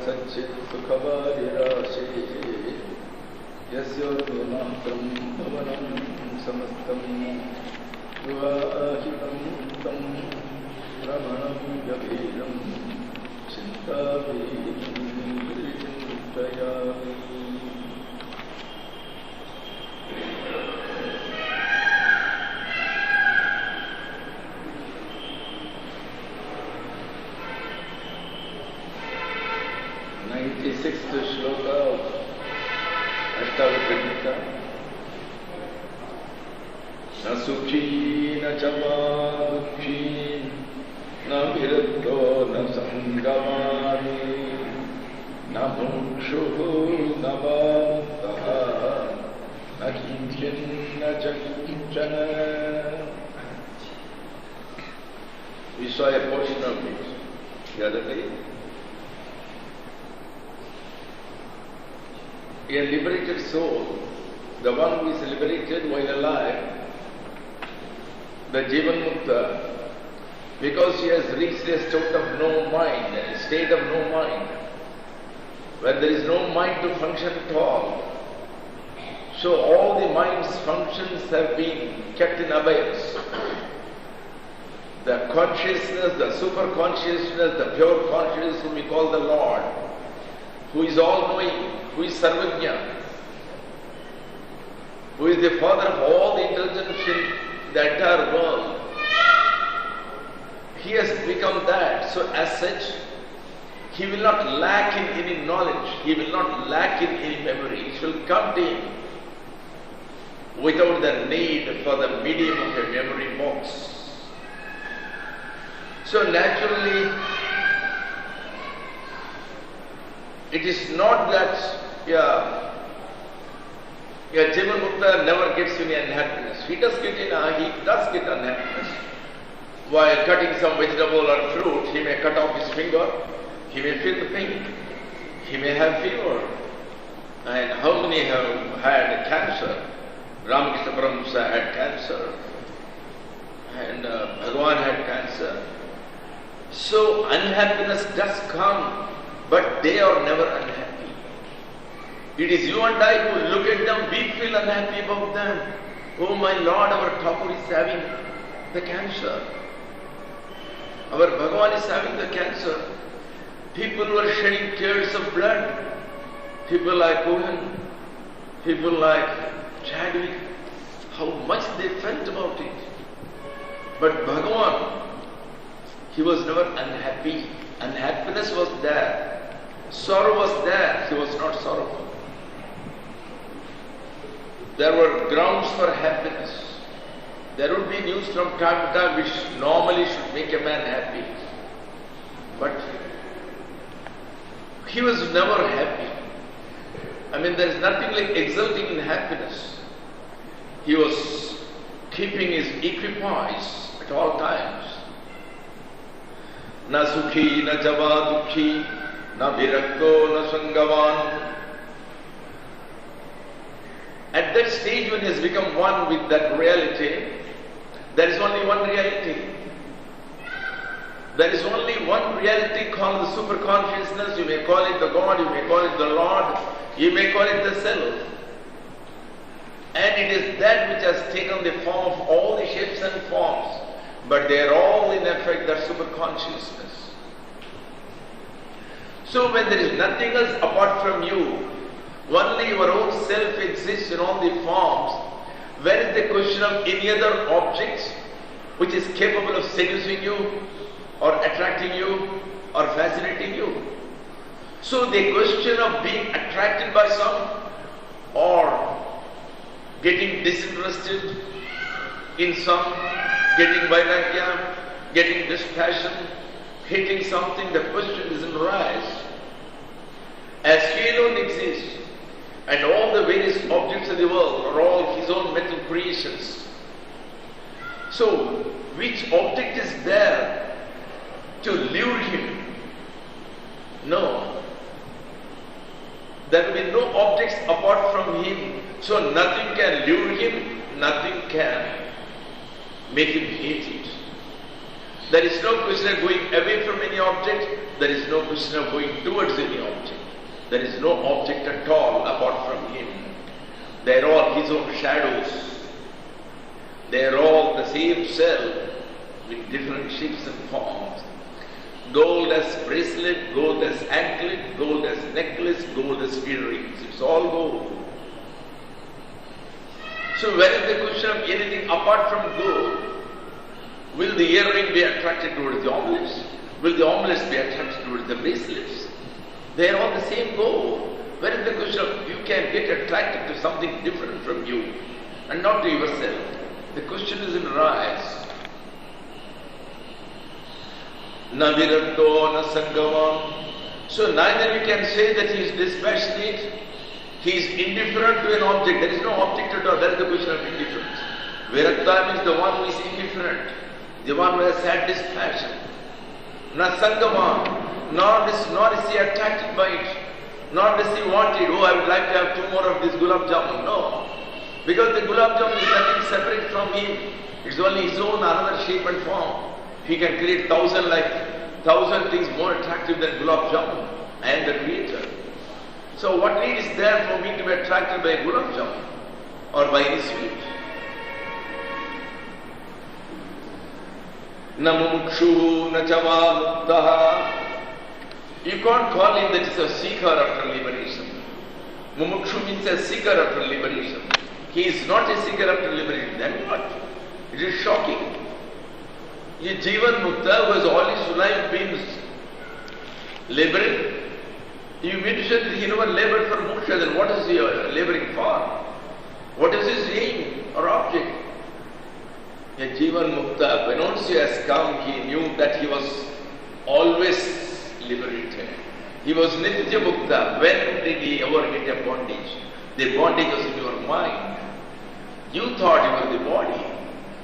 Sachit Sukhavarirashi Yasya Mantram Bhavanam Samastam Duahitam Tam Ramanam Yaviram Chintavi Chintayami. Sixth shloka of Ashtavakra Gita. Na sukhi na chava dukhi na viratto na sangamani na bhukshuhu na bhaktaha na kinchin na chakinchana. We saw a portion of it the other day. A liberated soul, the one who is liberated while alive, the Jivan Mukta, because he has reached a state of no mind, where there is no mind to function at all. So all the mind's functions have been kept in abeyance. The consciousness, the super consciousness, the pure consciousness whom we call the Lord, who is all-knowing, who is Sarvajna, who is the father of all the intelligence in the entire world. He has become that. So as such, he will not lack in any knowledge, he will not lack in any memory. It will come to him without the need for the medium of a memory box. So naturally, it is not that Jivan Mukta never gets any unhappiness. He does get unhappiness. While cutting some vegetable or fruit, he may cut off his finger, he may feel the pain, he may have fever. And how many have had cancer? Ramakrishna Paramahamsa had cancer, and Bhagavan had cancer. So unhappiness does come, but they are never unhappy. It is you and I who look at them, we feel unhappy about them. Oh my Lord, our Thakur is having the cancer. Our Bhagavan is having the cancer. People were shedding tears of blood. People like Cohen, people like Chadwick, how much they felt about it. But Bhagavan, he was never unhappy. Unhappiness was there. Sorrow was there. He was not sorrowful. There were grounds for happiness. There would be news from time to time which normally should make a man happy. But he was never happy. I mean, there is nothing like exulting in happiness. He was keeping his equipoise at all times. Na sukhi, na java dukhi, na virakto, na sangavan. At that stage when he has become one with that reality, there is only one reality. There is only one reality called the super consciousness. You may call it the God, you may call it the Lord, you may call it the self. And it is that which has taken the form of all the shapes and forms. But they are all in effect that super consciousness. So when there is nothing else apart from you, only your own self exists in all the forms, where is the question of any other objects which is capable of seducing you or attracting you or fascinating you? So the question of being attracted by some or getting disinterested in some, getting vairagya, getting dispassion, hating something, the question doesn't rise. As he alone exists, and all the various objects of the world are all his own mental creations. So, which object is there to lure him? No. There will be no objects apart from him. So nothing can lure him, nothing can make him hate it. There is no question of going away from any object. There is no question of going towards any object. There is no object at all apart from him. They are all his own shadows. They are all the same self with different shapes and forms. Gold as bracelet, gold as anklet, gold as necklace, gold as earrings. It's all gold. So where is the question of anything apart from gold? Will the earring be attracted towards the omelettes? Will the omelettes be attracted towards the bracelets? They are all the same gold. Where is the question of you can get attracted to something different from you and not to yourself? The question is in rise. Na viratto na sangama. So neither you can say that he is dispassionate, he is indifferent to an object. There is no object at all. That is the question of indifference. Viratta means the one who is indifferent, the one who has had dispassion. Na sangama, nor is he attracted by it, nor does he want it. Oh, I would like to have 2 more of this gulab jamun. No. Because the gulab jamun is nothing separate from him. It's only his own another shape and form. He can create 1,000 things more attractive than gulab jamun. I am the creator. So what need is there for me to be attracted by gulab jamun or by any sweet? Na mumukshu na chava muktaha. You can't call him that he's a seeker after liberation. Mumukshu means a seeker after liberation. He is not a seeker after liberation. Then what? It is shocking. A Jivan Mukta who has all his life been laboring. You mentioned that he never labored for moksha, then what is he laboring for? What is his aim or object? A Jivan Mukta, when once he has come, he knew that he was always liberated. He was Nitya Mukta. When did he ever get a bondage? The bondage was in your mind. You thought you were the body.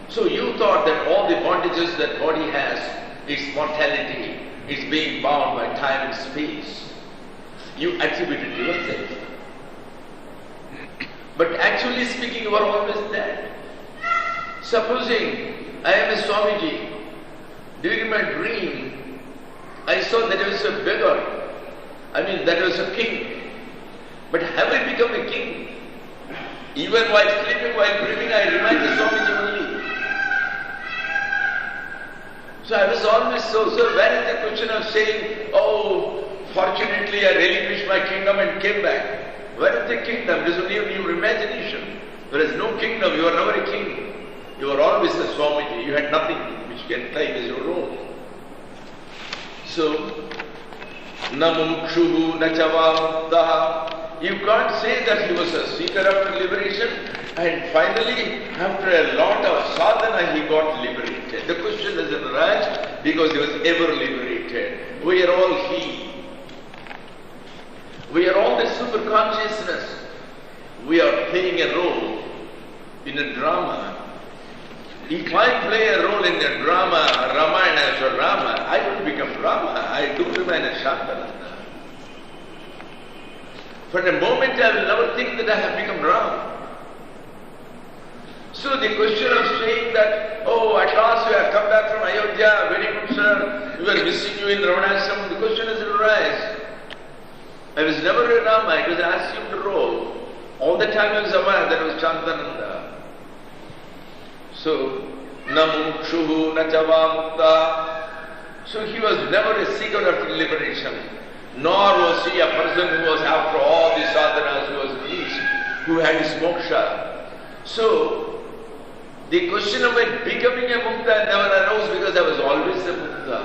So you thought that all the bondages that body has, its mortality, it's being bound by time and space. You attribute it to yourself. But actually speaking, you are always there. Supposing I am a Swamiji, during my dream, I saw that I was a beggar. I mean, that I was a king. But have I become a king? Even while sleeping, while dreaming, I remind the Swamiji only. So I was always so where is the question of saying, oh, fortunately I relinquished my kingdom and came back. Where is the kingdom? It is only your imagination. There is no kingdom, you are never a king. You are always a Swamiji. You had nothing which you can claim as your own. So, na mumukshuhu na chavamtaha. You can't say that he was a seeker after liberation and finally, after a lot of sadhana, he got liberated. The question doesn't arise because he was ever liberated. We are all he. We are all the super consciousness. We are playing a role in a drama. If I play a role in a drama, Ramayana or Rama, I don't become Rama. I do remain a Shantananda. For a moment I will never think that I have become Rama. So the question of saying that, oh, at last you have come back from Ayodhya, very good sir, we were missing you in Ramanashram, the question doesn't arise. I was never a Rama, it was an assumed role. All the time I was aware that I was Shantananda. So, na mukshuhu na chavamukta. So he was never a seeker after liberation. Nor was he a person who was after all the sadhanas, who was released, who had his moksha. So, the question of my becoming a mukta never arose because I was always a mukta.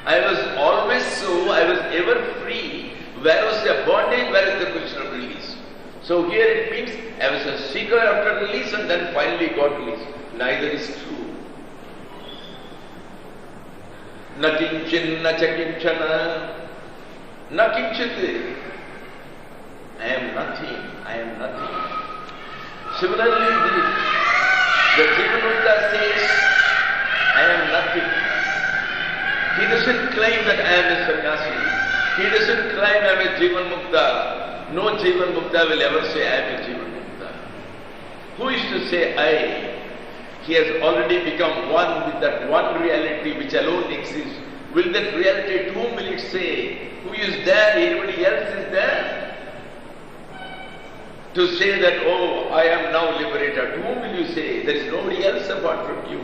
I was always so, I was ever free. Where was the bondage, where is the question of release? So here it means I was a seeker after release and then finally got released. Neither is true. Na kinchin na chakinchana. Na kinchite. I am nothing. I am nothing. Similarly, the Jivanmukta says, I am nothing. He doesn't claim that I am a sannyasi. He doesn't claim I am a Jivanmukta. No Jivanmukta will ever say I am a Jivanmukta. Who is to say I? he has already become one with that one reality which alone exists. Will that reality, to whom will it say? Who is there? Anybody else is there? To say that, oh, I am now liberated. To whom will you say? There is nobody else apart from you.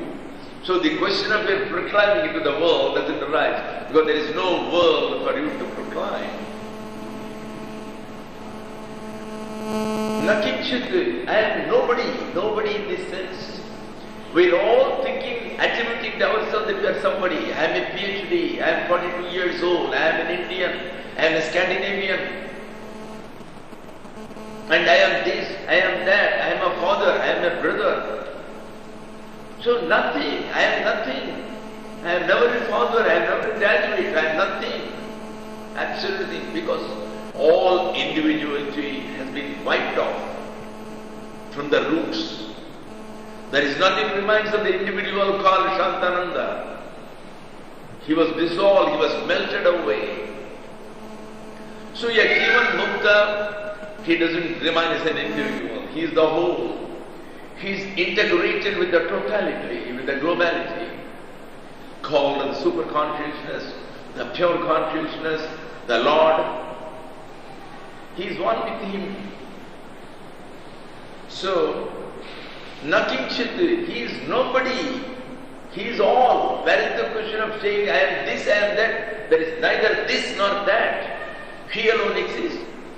So the question of your proclaiming it to the world doesn't arise, because there is no world for you to proclaim. Nakinchit, I am nobody in this sense. We're all thinking, attributing to ourselves that we are somebody. I am a PhD, I am 42 years old, I am an Indian, I am a Scandinavian. And I am this, I am that, I am a father, I am a brother. So nothing, I am nothing. I am never a father, I am never a graduate, I am nothing. Absolutely, because all individuality has been wiped off from the roots. There is nothing remains of the individual called Shantananda. He was dissolved, he was melted away. So a given mukta, he doesn't remain as an individual. He is the whole. He is integrated with the totality, with the globality, called the super consciousness, the pure consciousness, the Lord. He is one with Him. So, Nakinchit, he is nobody. He is all. Where is the question of saying, I am this, I am that? There is neither this nor that. He alone exists.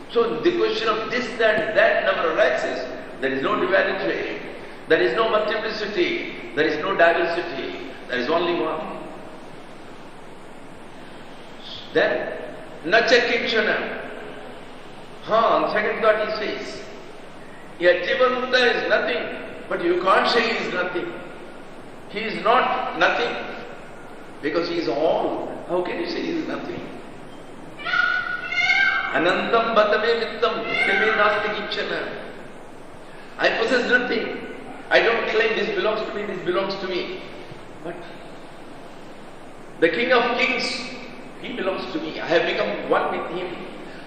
So the question of this, that never arises. There is no duality. There is no multiplicity. There is no diversity. There is only one. Then, nacha kinchana. On second thought he says, Jivanmukta is nothing. But you can't say he is nothing. He is not nothing, because he is all. How can you say he is nothing? Anantam batame vittam nityame nasti kinchana. I possess nothing. I don't claim this belongs to me, this belongs to me. But the King of Kings, he belongs to me. I have become one with him.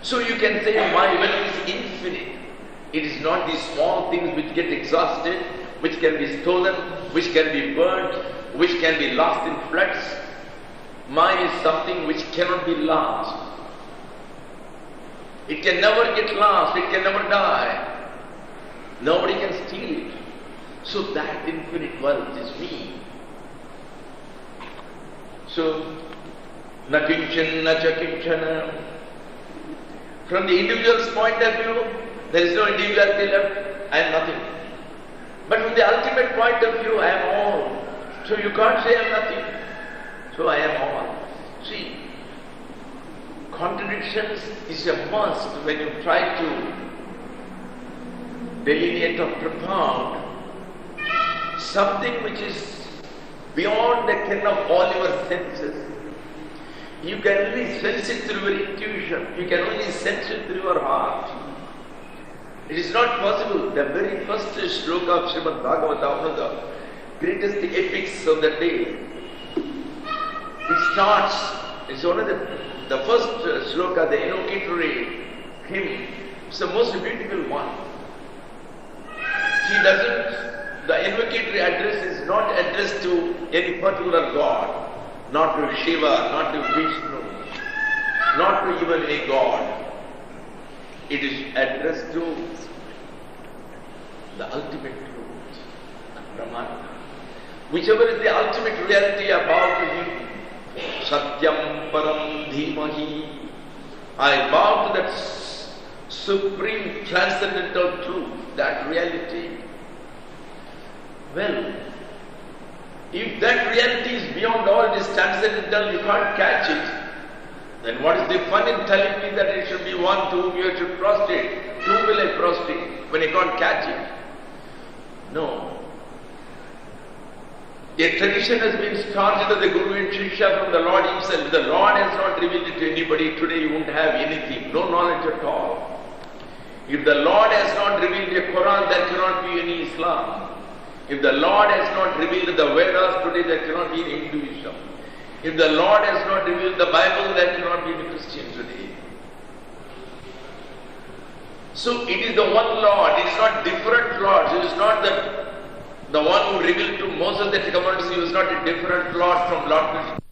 So you can say my wealth is infinite. It is not these small things which get exhausted, which can be stolen, which can be burnt, which can be lost in floods. Mine is something which cannot be lost. It can never get lost, it can never die. Nobody can steal it. So that infinite wealth is me. So, na kinchan, na cha kinchana. From the individual's point of view, there is no individuality left, I am nothing. But from the ultimate point of view, I am all. So you can't say I am nothing. So I am all. See, contradictions is a must when you try to delineate or propound something which is beyond the ken of all your senses. You can only sense it through your intuition. You can only sense it through your heart. It is not possible. The very first shloka of Srimad Bhagavatam, one of the greatest epics of the day, it starts, it's one of the first shloka, the invocatory hymn. It's the most beautiful one. He doesn't, the invocatory address is not addressed to any particular God, not to Shiva, not to Vishnu, not to even a God. It is addressed to the ultimate truth, Brahman. Whichever is the ultimate reality about him, Satyam Param Dhimahi. I bow to that supreme transcendental truth, that reality. Well, if that reality is beyond all this transcendental, you can't catch it. Then what is the fun in telling me that it should be one to whom you should prostrate? To whom will I prostrate when I can't catch it? No. A tradition has been started of the Guru and Shishya from the Lord himself. The Lord has not revealed it to anybody. Today you won't have anything, no knowledge at all. If the Lord has not revealed the Quran, there cannot be any Islam. If the Lord has not revealed the Vedas, today there cannot be any Hinduism. If the Lord has not revealed the Bible, there cannot be any Christian today. So it is the one Lord, it is not different Lords, it is not that The one who revealed to Moses that commandments, he was not a different Lord from Lord Krishna.